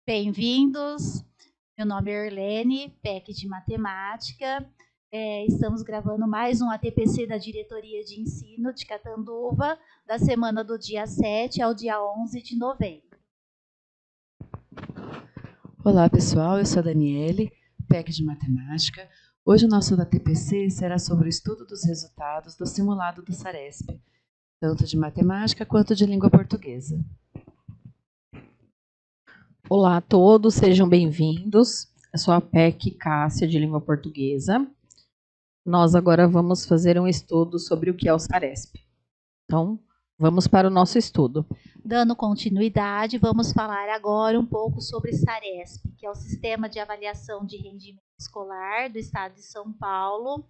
Bem-vindos, meu nome é Erlene, PEC de Matemática. Estamos gravando mais um ATPC da Diretoria de Ensino de Catanduva, da semana do dia 7 ao dia 11 de novembro. Olá pessoal, eu sou a Daniele, PEC de Matemática. Hoje o nosso ATPC será sobre o estudo dos resultados do simulado do SARESP, tanto de matemática quanto de língua portuguesa. Olá a todos, sejam bem-vindos. Eu sou a PEC Cássia, de língua portuguesa. Nós agora vamos fazer um estudo sobre o que é o SARESP. Então, vamos para o nosso estudo. Dando continuidade, vamos falar agora um pouco sobre SARESP, que é o Sistema de Avaliação de Rendimento Escolar do Estado de São Paulo.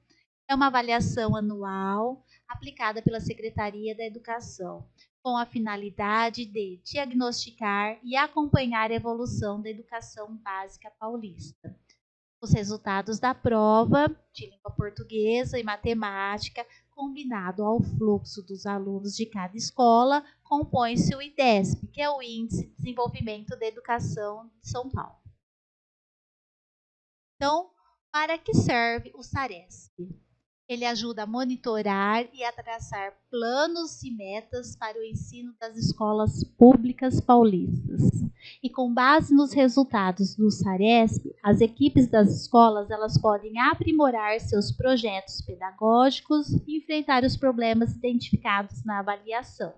É uma avaliação anual aplicada pela Secretaria da Educação, com a finalidade de diagnosticar e acompanhar a evolução da educação básica paulista. Os resultados da prova de língua portuguesa e matemática, combinado ao fluxo dos alunos de cada escola, compõe-se o IDESP, que é o Índice de Desenvolvimento da Educação de São Paulo. Então, para que serve o SARESP? Ele ajuda a monitorar e a traçar planos e metas para o ensino das escolas públicas paulistas. E com base nos resultados do SARESP, as equipes das escolas elas podem aprimorar seus projetos pedagógicos e enfrentar os problemas identificados na avaliação.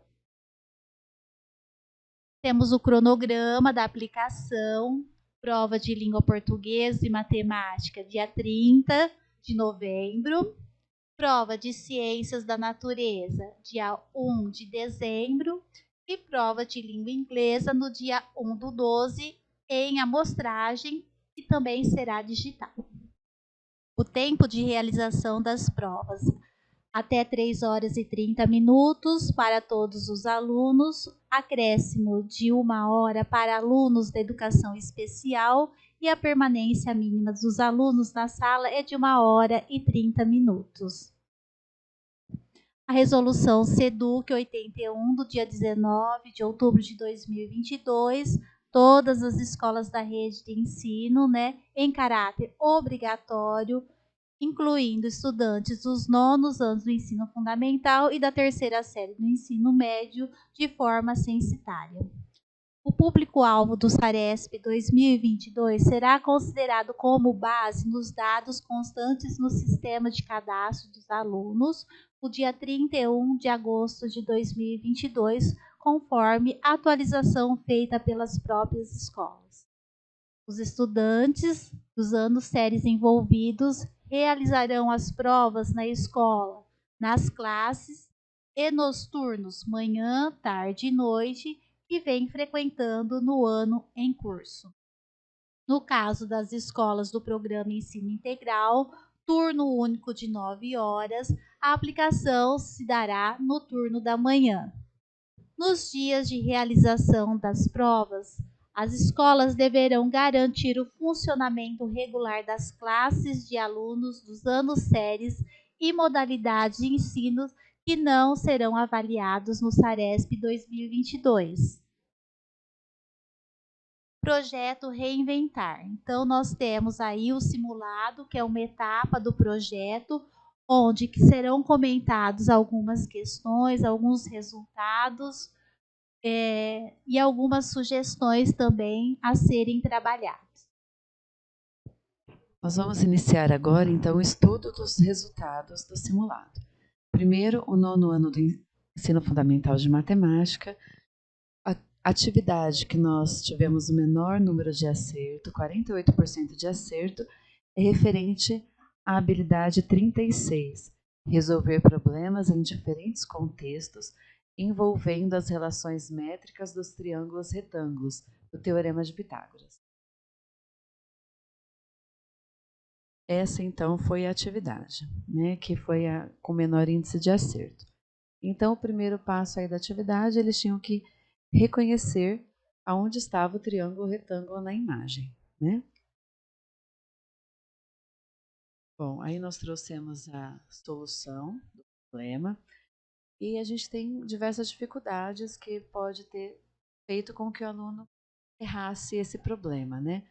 Temos o cronograma da aplicação, prova de língua portuguesa e matemática, dia 30 de novembro. Prova de Ciências da Natureza, dia 1 de dezembro, e prova de Língua Inglesa no dia 1/12, em amostragem, que também será digital. O tempo de realização das provas, até 3 horas e 30 minutos para todos os alunos, acréscimo de 1 hora para alunos da educação especial, e a permanência mínima dos alunos na sala é de 1 hora e 30 minutos. A resolução SEDUC 81, do dia 19 de outubro de 2022, todas as escolas da rede de ensino, em caráter obrigatório, incluindo estudantes dos 9º anos do ensino fundamental e da 3ª série do ensino médio, de forma censitária. O público-alvo do SARESP 2022 será considerado como base nos dados constantes no sistema de cadastro dos alunos, no dia 31 de agosto de 2022, conforme atualização feita pelas próprias escolas. Os estudantes dos anos séries envolvidos realizarão as provas na escola, nas classes e nos turnos manhã, tarde e noite, que vem frequentando no ano em curso. No caso das escolas do programa Ensino Integral, turno único de 9 horas, a aplicação se dará no turno da manhã. Nos dias de realização das provas, as escolas deverão garantir o funcionamento regular das classes de alunos dos anos séries e modalidades de ensino que não serão avaliados no SARESP 2022. Projeto Reinventar. Então, nós temos aí o simulado, que é uma etapa do projeto, onde que serão comentados algumas questões, alguns resultados e algumas sugestões também a serem trabalhadas. Nós vamos iniciar agora, então, o estudo dos resultados do simulado. Primeiro, o 9º ano do ensino fundamental de matemática. A atividade que nós tivemos o menor número de acerto, 48% de acerto, é referente à habilidade 36, resolver problemas em diferentes contextos, envolvendo as relações métricas dos triângulos retângulos, do Teorema de Pitágoras. Essa, então, foi a atividade, que foi com menor índice de acerto. Então, o primeiro passo aí da atividade, eles tinham que reconhecer aonde estava o triângulo retângulo na imagem, Bom, aí nós trouxemos a solução do problema e a gente tem diversas dificuldades que pode ter feito com que o aluno errasse esse problema, né?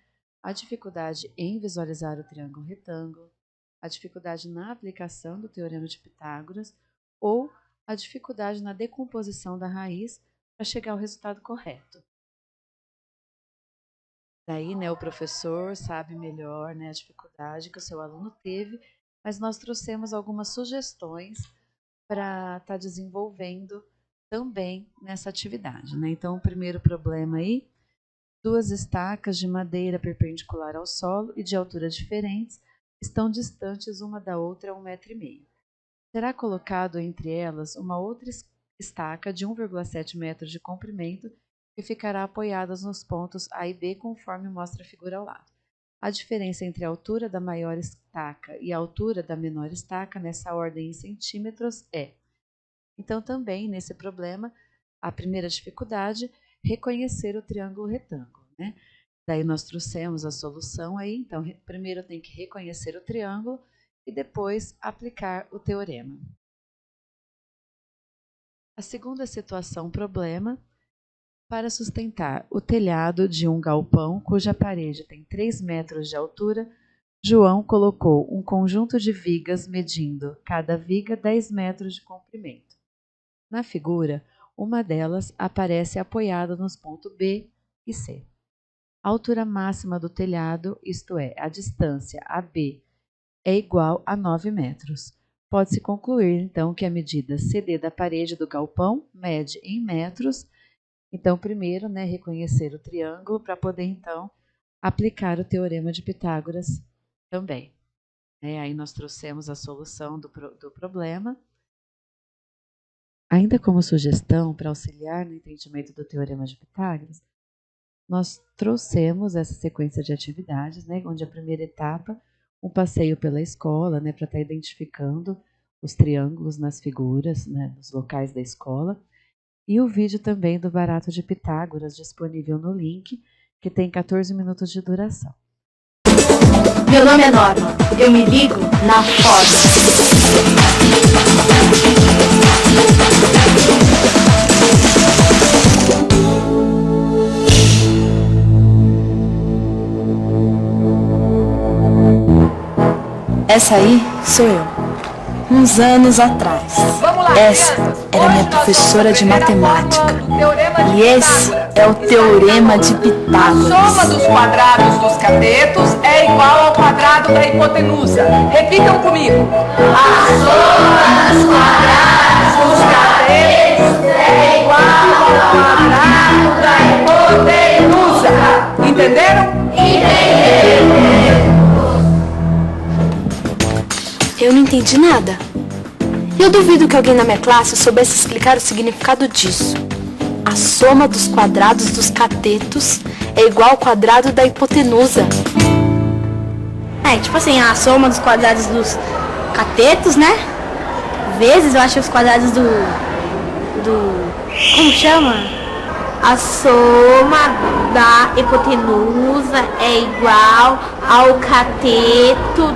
A dificuldade em visualizar o triângulo retângulo, a dificuldade na aplicação do teorema de Pitágoras ou a dificuldade na decomposição da raiz para chegar ao resultado correto. Daí, né, o professor sabe melhor, né, a dificuldade que o seu aluno teve, mas nós trouxemos algumas sugestões para estar desenvolvendo também nessa atividade, né? Então, o primeiro problema aí, 2 estacas de madeira perpendicular ao solo e de alturas diferentes estão distantes uma da outra a 1,5 m. Será colocado entre elas uma outra estaca de 1,7 metros de comprimento que ficará apoiada nos pontos A e B conforme mostra a figura ao lado. A diferença entre a altura da maior estaca e a altura da menor estaca, nessa ordem em centímetros, é. Então, também, nesse problema, a primeira dificuldade, reconhecer o triângulo retângulo, né? Daí nós trouxemos a solução aí. Então, primeiro tem que reconhecer o triângulo e depois aplicar o teorema. A segunda situação, problema, para sustentar o telhado de um galpão cuja parede tem 3 metros de altura, João colocou um conjunto de vigas medindo cada viga 10 metros de comprimento. Na figura, uma delas aparece apoiada nos pontos B e C. A altura máxima do telhado, isto é, a distância AB, é igual a 9 metros. Pode-se concluir, então, que a medida CD da parede do galpão mede em metros. Então, primeiro, né, reconhecer o triângulo para poder, então, aplicar o teorema de Pitágoras também. Aí nós trouxemos a solução do problema. Ainda como sugestão para auxiliar no entendimento do teorema de Pitágoras, nós trouxemos essa sequência de atividades, né, onde a primeira etapa, um passeio pela escola, né, para estar identificando os triângulos nas figuras, né, nos locais da escola, e o vídeo também do Barato de Pitágoras, disponível no link, que tem 14 minutos de duração. Meu nome é Norma, eu me ligo na foda. Essa aí sou eu, uns anos atrás. Essa era minha professora de matemática. E esse é o Teorema de Pitágoras. A soma dos quadrados dos catetos é igual ao quadrado da hipotenusa. Repitam comigo. A soma dos quadrados dos catetos é igual ao quadrado da hipotenusa. Entenderam? Entenderam. Eu não entendi nada. Eu duvido que alguém na minha classe soubesse explicar o significado disso. A soma dos quadrados dos catetos é igual ao quadrado da hipotenusa. Tipo assim, a soma dos quadrados dos catetos, né? Vezes, eu acho, os quadrados do... Como chama? A soma da hipotenusa é igual ao cateto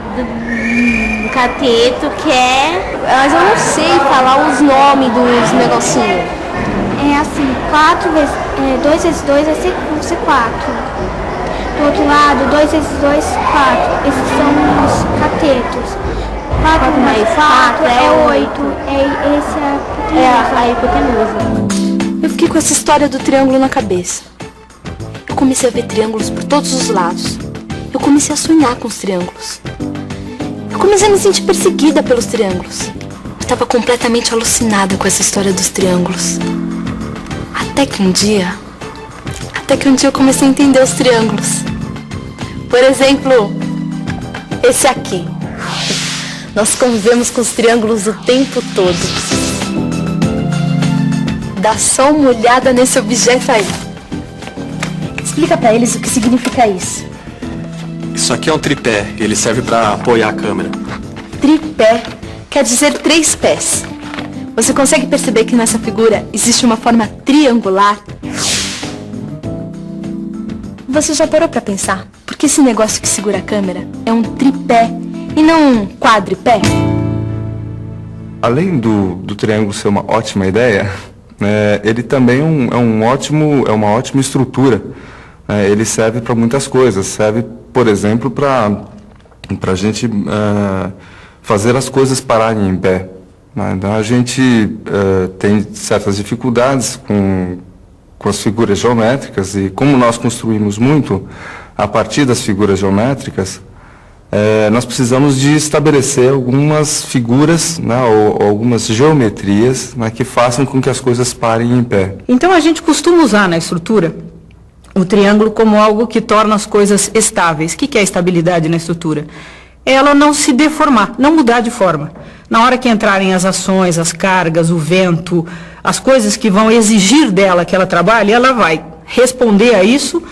que é... Mas eu não sei falar os nomes dos negocinhos. É assim, 2 vezes 2 vai ser 4. Do outro lado, 2 vezes 2, 4. Esses são os catetos. 4 mais 4 é 8. Esse é a hipotenusa. Eu fiquei com essa história do triângulo na cabeça. Eu comecei a ver triângulos por todos os lados. Eu comecei a sonhar com os triângulos. Eu comecei a me sentir perseguida pelos triângulos. Eu estava completamente alucinada com essa história dos triângulos. Até que um dia eu comecei a entender os triângulos. Por exemplo, esse aqui. Nós convivemos com os triângulos o tempo todo. Dá só uma olhada nesse objeto aí. Explica pra eles o que significa isso. Isso aqui é um tripé, ele serve para apoiar a câmera. Tripé quer dizer 3 pés. Você consegue perceber que nessa figura existe uma forma triangular? Você já parou pra pensar por que esse negócio que segura a câmera é um tripé e não um quadripé? Além do triângulo ser uma ótima ideia, ele também é uma ótima estrutura ele serve para muitas coisas. Serve, por exemplo, para a gente fazer as coisas pararem em pé. Né? Então, a gente tem certas dificuldades com as figuras geométricas, e como nós construímos muito a partir das figuras geométricas, nós precisamos de estabelecer algumas figuras, né, ou algumas geometrias, né, que façam com que as coisas parem em pé. Então a gente costuma usar na estrutura o triângulo como algo que torna as coisas estáveis. O que é a estabilidade na estrutura? Ela não se deformar, não mudar de forma. Na hora que entrarem as ações, as cargas, o vento, as coisas que vão exigir dela que ela trabalhe, ela vai responder a isso,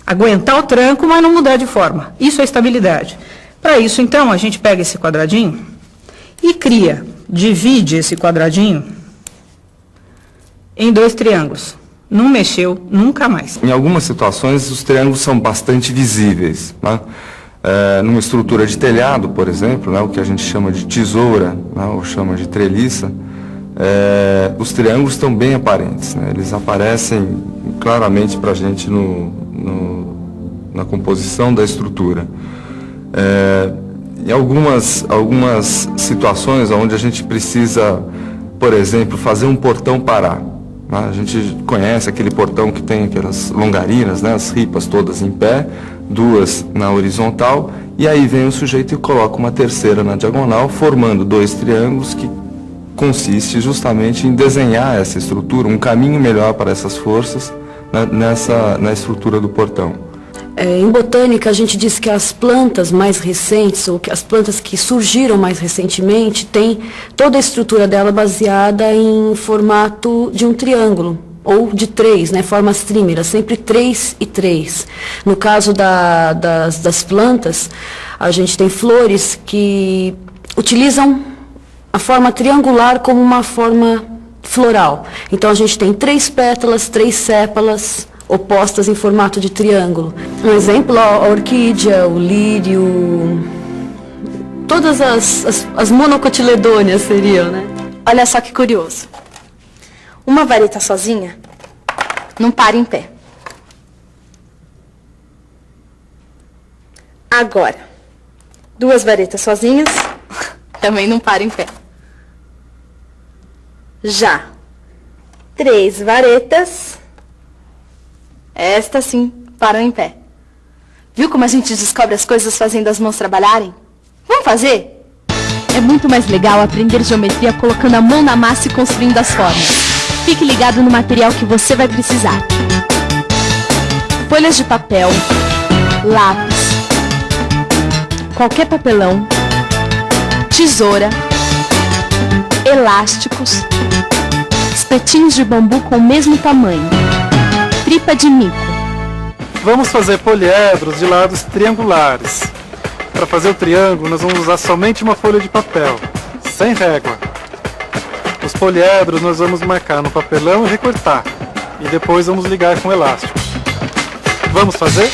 aguentar o tranco, mas não mudar de forma. Isso é estabilidade. Para isso, então, a gente pega esse quadradinho e divide esse quadradinho em 2 triângulos. Não mexeu nunca mais. Em algumas situações, os triângulos são bastante visíveis. Né? Numa estrutura de telhado, por exemplo, né, o que a gente chama de tesoura, né, ou chama de treliça, os triângulos estão bem aparentes. Né? Eles aparecem claramente para a gente na composição da estrutura. Em algumas situações onde a gente precisa, por exemplo, fazer um portão parar. A gente conhece aquele portão que tem aquelas longarinas, né, as ripas todas em pé, 2 na horizontal, e aí vem o sujeito e coloca uma terceira na diagonal, formando 2 triângulos, que consiste justamente em desenhar essa estrutura, um caminho melhor para essas forças, né, na estrutura do portão. Em botânica, a gente diz que as plantas mais recentes, ou que as plantas que surgiram mais recentemente, tem toda a estrutura dela baseada em formato de um triângulo, ou de 3, né, formas trímeras, sempre 3 e 3. No caso das plantas, a gente tem flores que utilizam a forma triangular como uma forma floral. Então, a gente tem 3 pétalas, 3 sépalas, opostas em formato de triângulo. Um exemplo, a orquídea, o lírio, todas as monocotiledôneas seriam, né? Olha só que curioso. Uma vareta sozinha não para em pé. Agora, 2 varetas sozinhas também não para em pé. Já 3 varetas, esta sim, param em pé. Viu como a gente descobre as coisas fazendo as mãos trabalharem? Vamos fazer? É muito mais legal aprender geometria colocando a mão na massa e construindo as formas. Fique ligado no material que você vai precisar. Folhas de papel, lápis, qualquer papelão, tesoura, elásticos, espetinhos de bambu com o mesmo tamanho, tripa de mico. Vamos fazer poliedros de lados triangulares. Para fazer o triângulo, nós vamos usar somente uma folha de papel, sem régua. Os poliedros nós vamos marcar no papelão e recortar. E depois vamos ligar com elástico. Vamos fazer?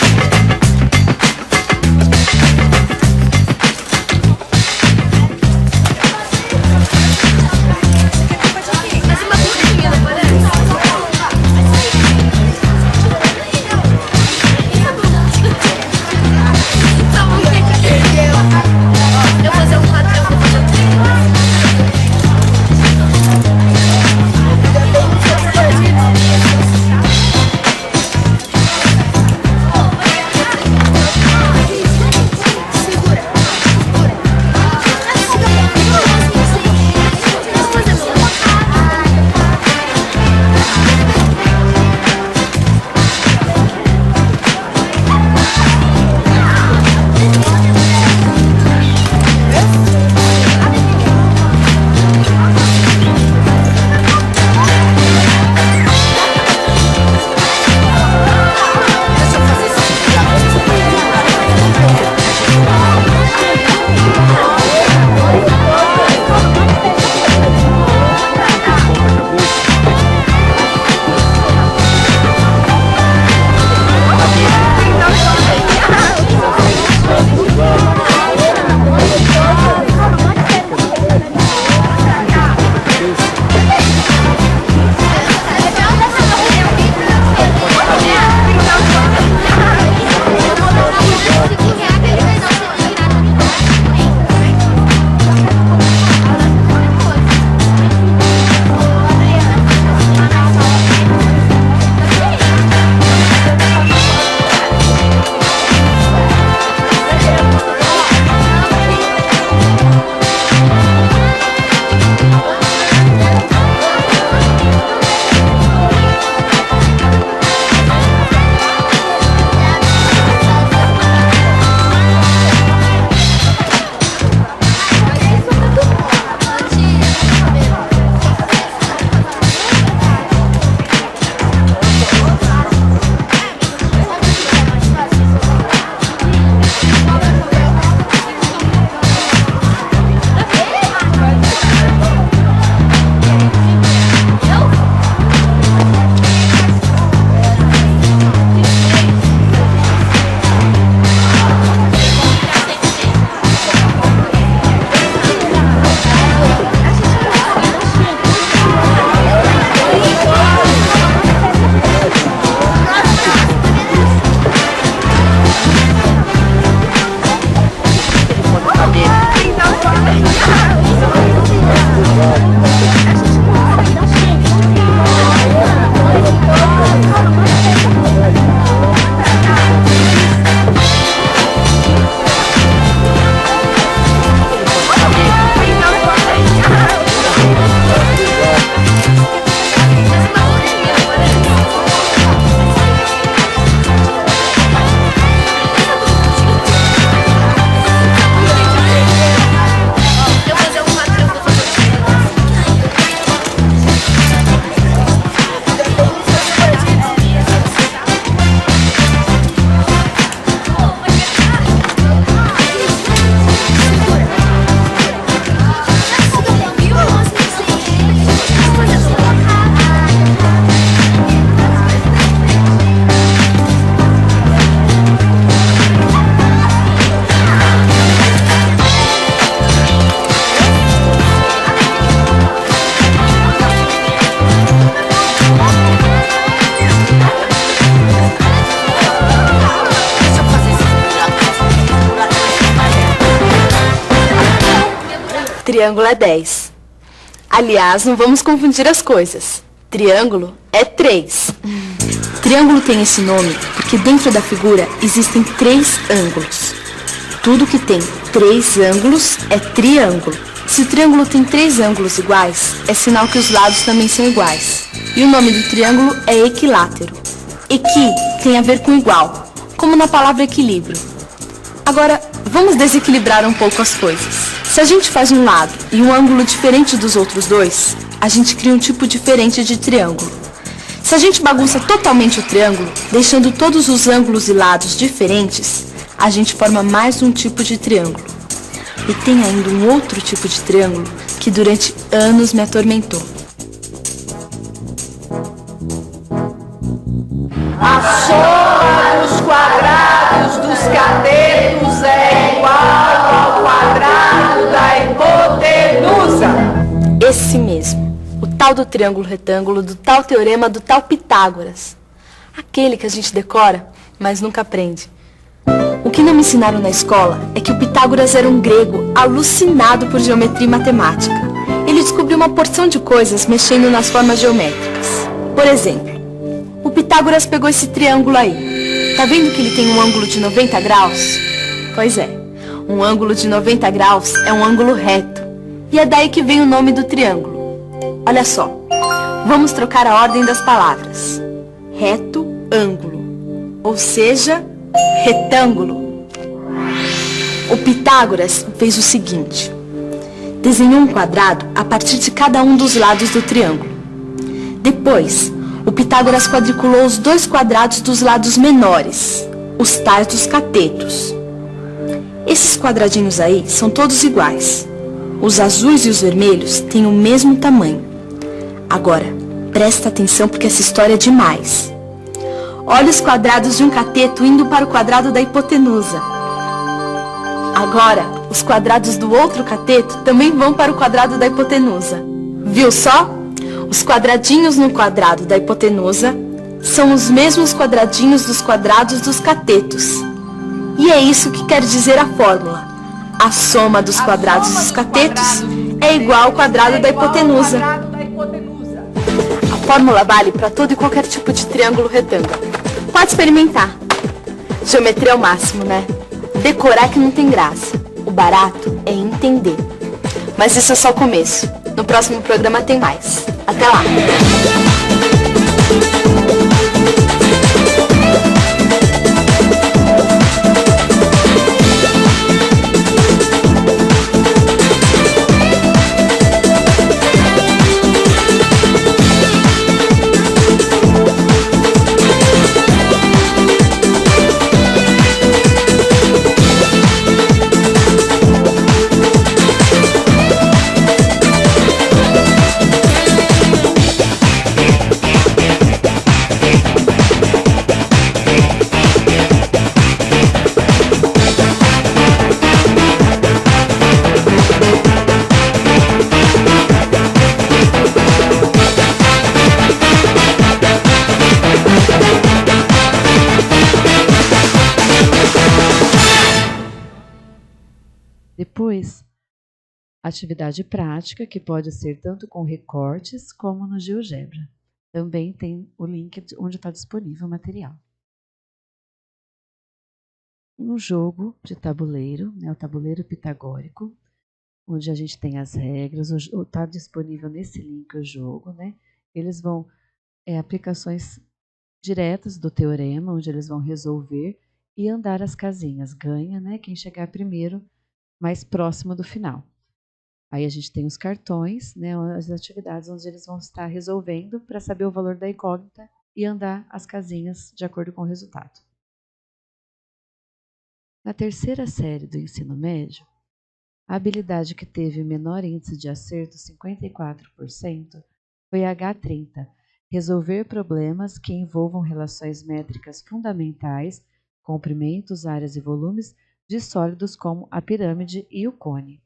triângulo é 10. Aliás, não vamos confundir as coisas. Triângulo é 3. Triângulo tem esse nome porque dentro da figura existem 3 ângulos. Tudo que tem 3 ângulos é triângulo. Se o triângulo tem 3 ângulos iguais, é sinal que os lados também são iguais. E o nome do triângulo é equilátero. Equi tem a ver com igual, como na palavra equilíbrio. Agora, vamos desequilibrar um pouco as coisas. Se a gente faz um lado e um ângulo diferente dos outros dois, a gente cria um tipo diferente de triângulo. Se a gente bagunça totalmente o triângulo, deixando todos os ângulos e lados diferentes, a gente forma mais um tipo de triângulo. E tem ainda um outro tipo de triângulo que durante anos me atormentou. A soma dos quadrados dos catetos é igual ao quadrado da hipotenusa. Esse mesmo, o tal do triângulo retângulo, do tal teorema do tal Pitágoras. Aquele que a gente decora, mas nunca aprende. O que não me ensinaram na escola é que o Pitágoras era um grego alucinado por geometria e matemática. Ele descobriu uma porção de coisas mexendo nas formas geométricas. Por exemplo, o Pitágoras pegou esse triângulo aí. Tá vendo que ele tem um ângulo de 90 graus? Pois é, um ângulo de 90 graus é um ângulo reto. E é daí que vem o nome do triângulo. Olha só, vamos trocar a ordem das palavras. Reto, ângulo. Ou seja, retângulo. O Pitágoras fez o seguinte: desenhou um quadrado a partir de cada um dos lados do triângulo. Depois, o Pitágoras quadriculou os 2 quadrados dos lados menores, os tais dos catetos. Esses quadradinhos aí são todos iguais. Os azuis e os vermelhos têm o mesmo tamanho. Agora, presta atenção porque essa história é demais. Olha os quadrados de um cateto indo para o quadrado da hipotenusa. Agora, os quadrados do outro cateto também vão para o quadrado da hipotenusa. Viu só? Os quadradinhos no quadrado da hipotenusa são os mesmos quadradinhos dos quadrados dos catetos. E é isso que quer dizer a fórmula. A soma dos quadrados dos catetos é igual ao quadrado da hipotenusa. A fórmula vale para todo e qualquer tipo de triângulo retângulo. Pode experimentar. Geometria é o máximo, né? Decorar que não tem graça. O barato é entender. Mas isso é só o começo. No próximo programa tem mais. Até lá! Depois, atividade prática, que pode ser tanto com recortes como no GeoGebra. Também tem o link onde está disponível o material. Um jogo de tabuleiro, né, o tabuleiro pitagórico, onde a gente tem as regras, está disponível nesse link o jogo, né? Eles vão, aplicações diretas do teorema, onde eles vão resolver e andar as casinhas. Ganha, né, quem chegar primeiro, mais próximo do final. Aí a gente tem os cartões, né, as atividades onde eles vão estar resolvendo para saber o valor da incógnita e andar as casinhas de acordo com o resultado. Na terceira série do ensino médio, a habilidade que teve o menor índice de acerto, 54%, foi a H30, resolver problemas que envolvam relações métricas fundamentais, comprimentos, áreas e volumes, de sólidos como a pirâmide e o cone.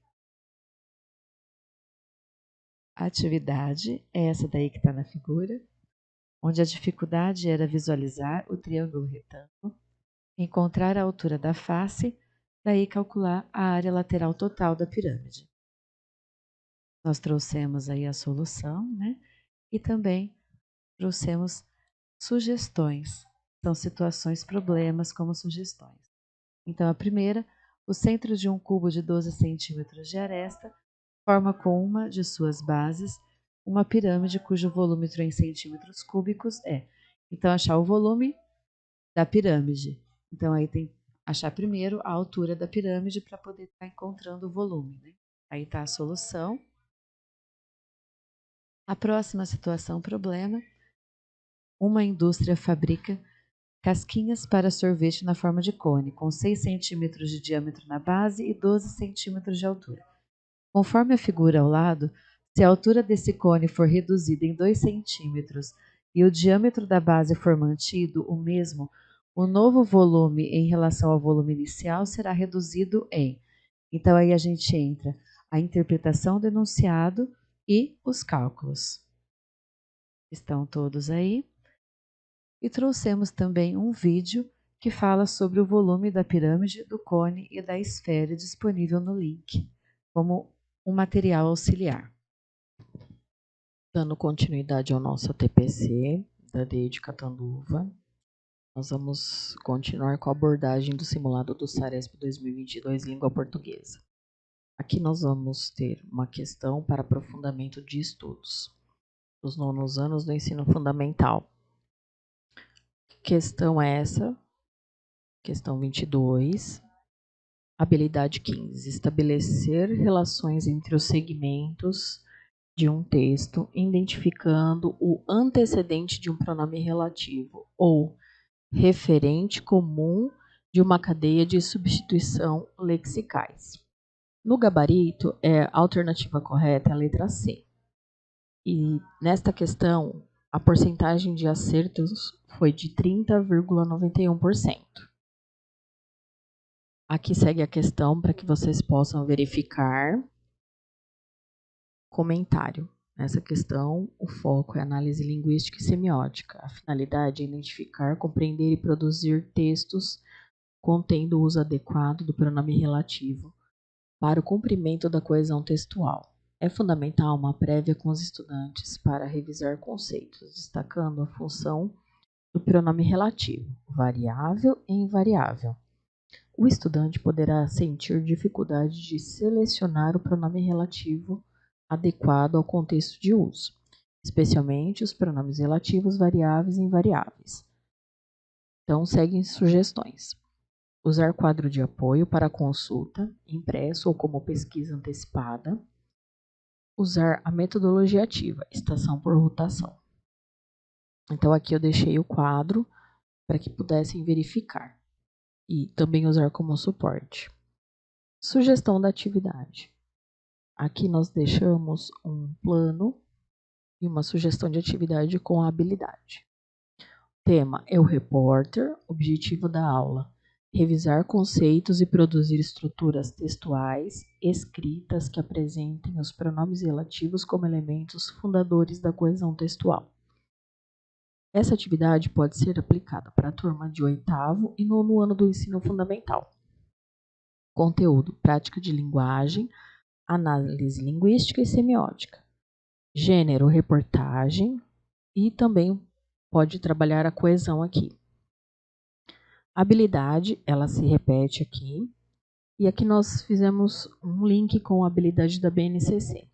A atividade é essa daí que está na figura, onde a dificuldade era visualizar o triângulo retângulo, encontrar a altura da face, daí calcular a área lateral total da pirâmide. Nós trouxemos aí a solução, né? E também trouxemos sugestões. São situações, problemas como sugestões. Então, a primeira, o centro de um cubo de 12 centímetros de aresta forma com uma de suas bases uma pirâmide cujo volúmetro em centímetros cúbicos é. Então, achar o volume da pirâmide. Então, aí tem que achar primeiro a altura da pirâmide para poder estar encontrando o volume, né? Aí está a solução. A próxima situação, problema. Uma indústria fabrica casquinhas para sorvete na forma de cone, com 6 centímetros de diâmetro na base e 12 centímetros de altura. Conforme a figura ao lado, se a altura desse cone for reduzida em 2 centímetros e o diâmetro da base for mantido o mesmo, o novo volume em relação ao volume inicial será reduzido em. Então, aí a gente entra a interpretação do enunciado e os cálculos. Estão todos aí? E trouxemos também um vídeo que fala sobre o volume da pirâmide, do cone e da esfera disponível no link, como um material auxiliar. Dando continuidade ao nosso TPC da DE de Catanduva, nós vamos continuar com a abordagem do simulado do SARESP 2022 Língua Portuguesa. Aqui nós vamos ter uma questão para aprofundamento de estudos dos 9º anos do ensino fundamental. Questão essa, questão 22, habilidade 15, estabelecer relações entre os segmentos de um texto, identificando o antecedente de um pronome relativo ou referente comum de uma cadeia de substituição lexicais. No gabarito, a alternativa correta é a letra C. E nesta questão, a porcentagem de acertos foi de 30,91%. Aqui segue a questão para que vocês possam verificar. Comentário. Nessa questão, o foco é análise linguística e semiótica. A finalidade é identificar, compreender e produzir textos contendo o uso adequado do pronome relativo para o cumprimento da coesão textual. É fundamental uma prévia com os estudantes para revisar conceitos, destacando a função do pronome relativo, variável e invariável. O estudante poderá sentir dificuldade de selecionar o pronome relativo adequado ao contexto de uso, especialmente os pronomes relativos variáveis e invariáveis. Então, seguem sugestões. Usar quadro de apoio para consulta, impresso ou como pesquisa antecipada. Usar a metodologia ativa, estação por rotação. Então, aqui eu deixei o quadro para que pudessem verificar. E também usar como suporte. Sugestão da atividade. Aqui nós deixamos um plano e uma sugestão de atividade com a habilidade. Tema é o repórter, objetivo da aula. Revisar conceitos e produzir estruturas textuais escritas que apresentem os pronomes relativos como elementos fundadores da coesão textual. Essa atividade pode ser aplicada para a turma de 8º e 9º ano do ensino fundamental. Conteúdo: prática de linguagem, análise linguística e semiótica. Gênero: reportagem e também pode trabalhar a coesão aqui. Habilidade, ela se repete aqui. E aqui nós fizemos um link com a habilidade da BNCC.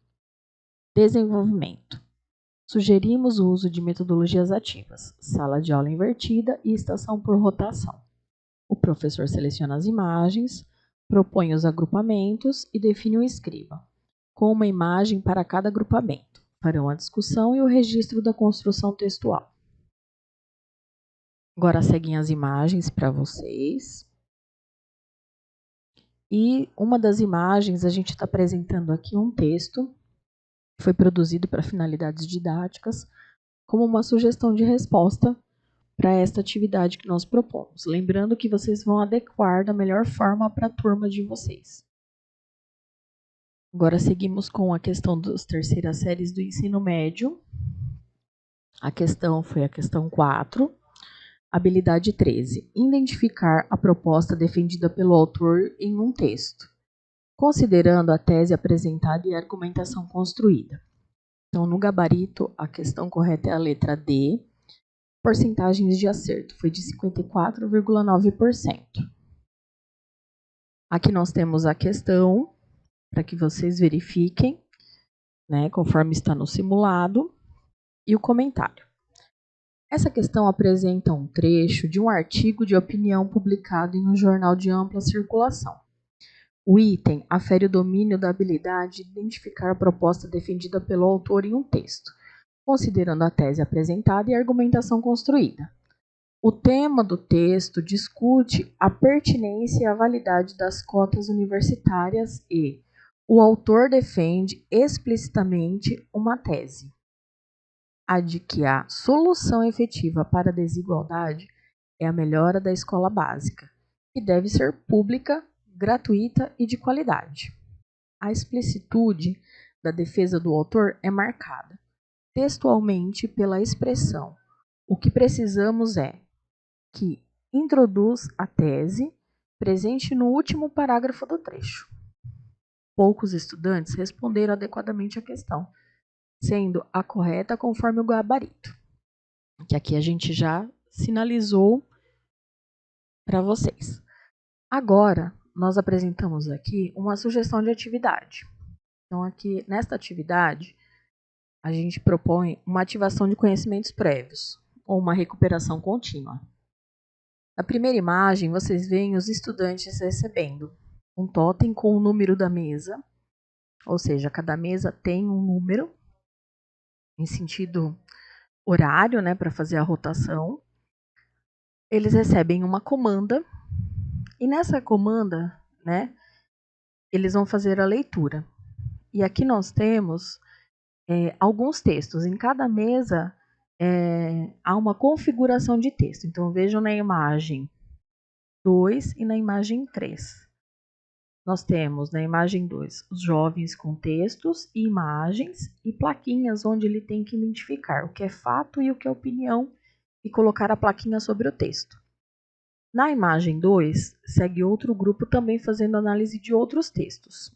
Desenvolvimento. Sugerimos o uso de metodologias ativas, sala de aula invertida e estação por rotação. O professor seleciona as imagens, propõe os agrupamentos e define um escriba, com uma imagem para cada agrupamento. Farão a discussão e o registro da construção textual. Agora seguem as imagens para vocês. E uma das imagens, a gente está apresentando aqui um texto que foi produzido para finalidades didáticas, como uma sugestão de resposta para esta atividade que nós propomos. Lembrando que vocês vão adequar da melhor forma para a turma de vocês. Agora seguimos com a questão das terceiras séries do ensino médio. A questão foi a questão 4. Habilidade 13. Identificar a proposta defendida pelo autor em um texto. considerando a tese apresentada e a argumentação construída. Então, no gabarito, a questão correta é a letra D. Porcentagens de acerto foi de 54,9%. Aqui nós temos a questão, para que vocês verifiquem, né, conforme está no simulado, e o comentário. Essa questão apresenta um trecho de um artigo de opinião publicado em um jornal de ampla circulação. O item afere o domínio da habilidade de identificar a proposta defendida pelo autor em um texto, considerando a tese apresentada e a argumentação construída. O tema do texto discute a pertinência e a validade das cotas universitárias e o autor defende explicitamente uma tese, a de que a solução efetiva para a desigualdade é a melhora da escola básica, que deve ser pública, gratuita e de qualidade. A explicitude da defesa do autor é marcada textualmente pela expressão: o que precisamos é que introduz a tese presente no último parágrafo do trecho. Poucos estudantes responderam adequadamente à questão, sendo a correta conforme o gabarito, que aqui a gente já sinalizou para vocês. Agora, nós apresentamos aqui uma sugestão de atividade. Então, aqui, nesta atividade, a gente propõe uma ativação de conhecimentos prévios, ou uma recuperação contínua. Na primeira imagem, vocês veem os estudantes recebendo um totem com o número da mesa, ou seja, cada mesa tem um número, em sentido horário, né, para fazer a rotação. Eles recebem uma comanda, e nessa comanda, né, eles vão fazer a leitura. E aqui nós temos alguns textos. Em cada mesa há uma configuração de texto. Então, vejam na imagem 2 e na imagem 3. Nós temos na imagem 2 os jovens com textos e imagens e plaquinhas onde ele tem que identificar o que é fato e o que é opinião e colocar a plaquinha sobre o texto. Na imagem 2, segue outro grupo também fazendo análise de outros textos,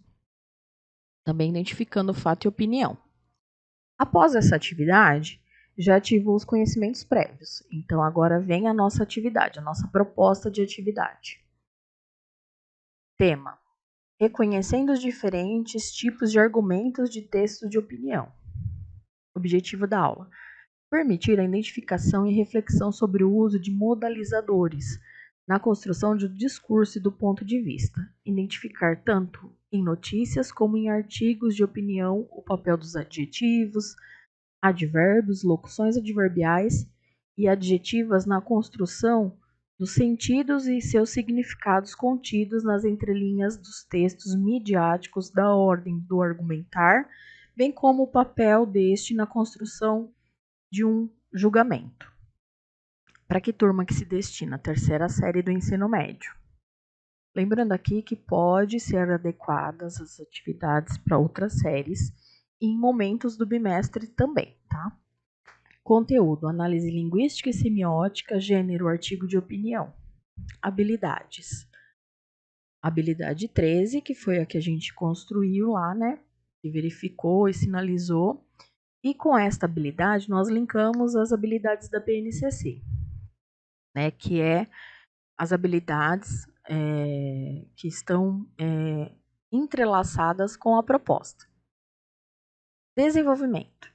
também identificando fato e opinião. Após essa atividade, já ativou os conhecimentos prévios. Então, agora vem a nossa atividade, a nossa proposta de atividade. Tema: reconhecendo os diferentes tipos de argumentos de textos de opinião. Objetivo da aula: permitir a identificação e reflexão sobre o uso de modalizadores na construção do discurso e do ponto de vista. Identificar tanto em notícias como em artigos de opinião o papel dos adjetivos, advérbios, locuções adverbiais e adjetivas na construção dos sentidos e seus significados contidos nas entrelinhas dos textos midiáticos da ordem do argumentar, bem como o papel deste na construção de um julgamento. Para que turma que se destina a terceira série do ensino médio? Lembrando aqui que pode ser adequadas as atividades para outras séries e em momentos do bimestre também, tá? Conteúdo: análise linguística e semiótica, gênero, artigo de opinião. Habilidades: habilidade 13, que foi a que a gente construiu lá, né? Que verificou e sinalizou. E com esta habilidade, nós linkamos as habilidades da BNCC, né? Que é as habilidades que estão entrelaçadas com a proposta. Desenvolvimento: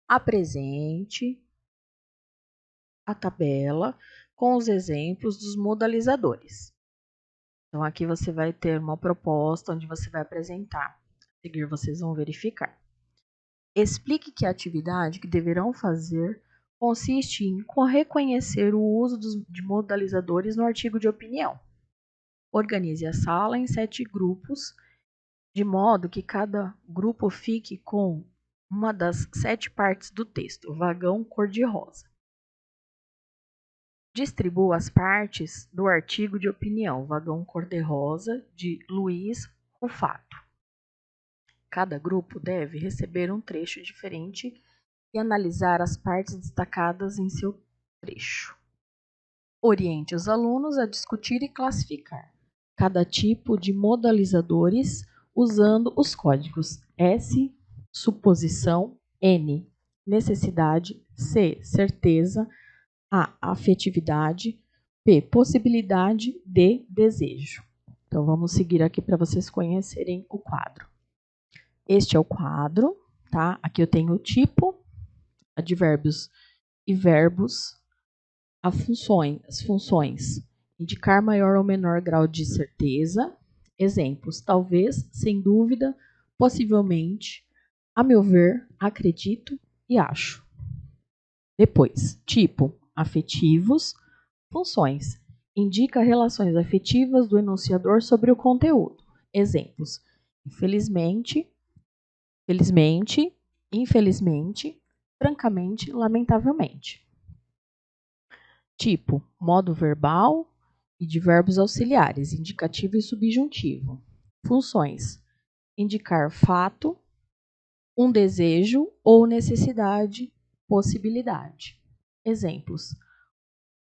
apresente a tabela com os exemplos dos modalizadores. Então, aqui você vai ter uma proposta onde você vai apresentar. A seguir, vocês vão verificar. Explique que a atividade que deverão fazer consiste em reconhecer o uso de modalizadores no artigo de opinião. Organize a sala em 7 grupos, de modo que cada grupo fique com uma das 7 partes do texto, vagão cor-de-rosa. Distribua as partes do artigo de opinião, vagão cor-de-rosa, de Luiz Rufato. Cada grupo deve receber um trecho diferente e analisar as partes destacadas em seu trecho. Oriente os alunos a discutir e classificar cada tipo de modalizadores usando os códigos S, suposição, N, necessidade, C, certeza, A, afetividade, P, possibilidade, D, desejo. Então, vamos seguir aqui para vocês conhecerem o quadro. Este é o quadro, tá? Aqui eu tenho o tipo, advérbios e verbos, as funções, indicar maior ou menor grau de certeza, exemplos, talvez, sem dúvida, possivelmente, a meu ver, acredito e acho. Depois, tipo, afetivos, funções, indica relações afetivas do enunciador sobre o conteúdo, exemplos, infelizmente, felizmente, infelizmente, francamente, lamentavelmente. Tipo, modo verbal e de verbos auxiliares, indicativo e subjuntivo. Funções, indicar fato, um desejo ou necessidade, possibilidade. Exemplos,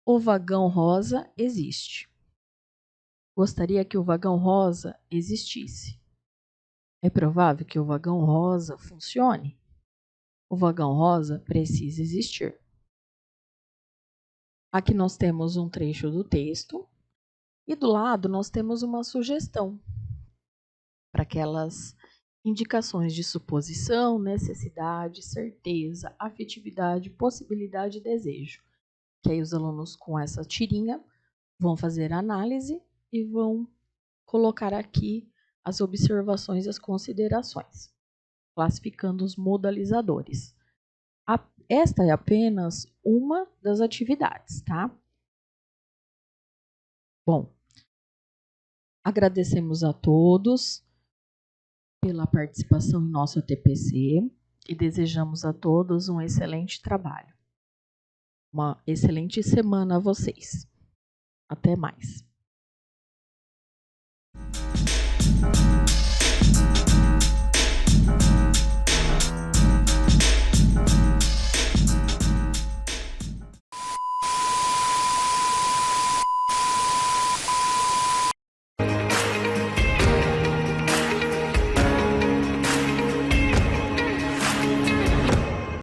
o vagão rosa existe. Gostaria que o vagão rosa existisse. É provável que o vagão rosa funcione. O vagão rosa precisa existir. Aqui nós temos um trecho do texto e do lado nós temos uma sugestão para aquelas indicações de suposição, necessidade, certeza, afetividade, possibilidade e desejo. Que aí os alunos com essa tirinha vão fazer a análise e vão colocar aqui as observações e as considerações, classificando os modalizadores. Esta é apenas uma das atividades, tá? Bom, agradecemos a todos pela participação em nosso TPC e desejamos a todos um excelente trabalho. Uma excelente semana a vocês. Até mais.